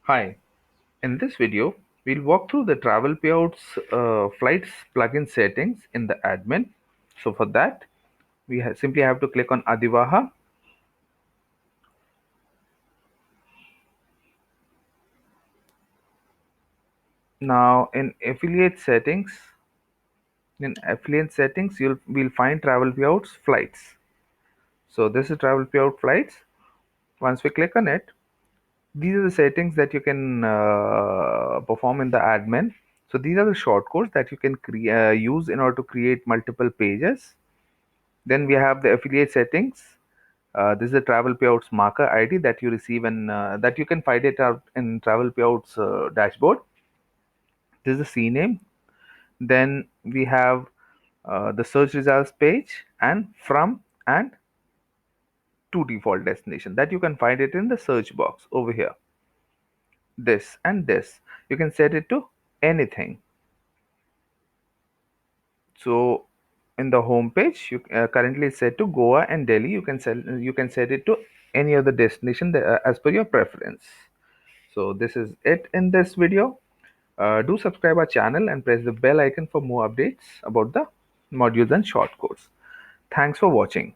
Hi, in this video, we'll walk through the Travel Payouts Flights plugin settings in the admin. So for that, we simply have to click on Adivaha. Now in affiliate settings, we'll find Travel Payouts Flights. So this is Travel Payout Flights. Once we click on it, these are the settings that you can perform in the admin. So these are the shortcodes that you can use in order to create multiple pages. Then we have the affiliate settings. This is the travel payouts marker ID that you receive and that you can find it out in travel payouts dashboard. This is the CNAME. Then we have the search results page and from and to default destination that you can find it in the search box over here. This and this you can set it to anything. So in the home page, you currently it's set to Goa and Delhi. You can set it to any other destination as per your preference. So this is it in this video. Do subscribe our channel and press the bell icon for more updates about the modules and shortcodes. Thanks for watching.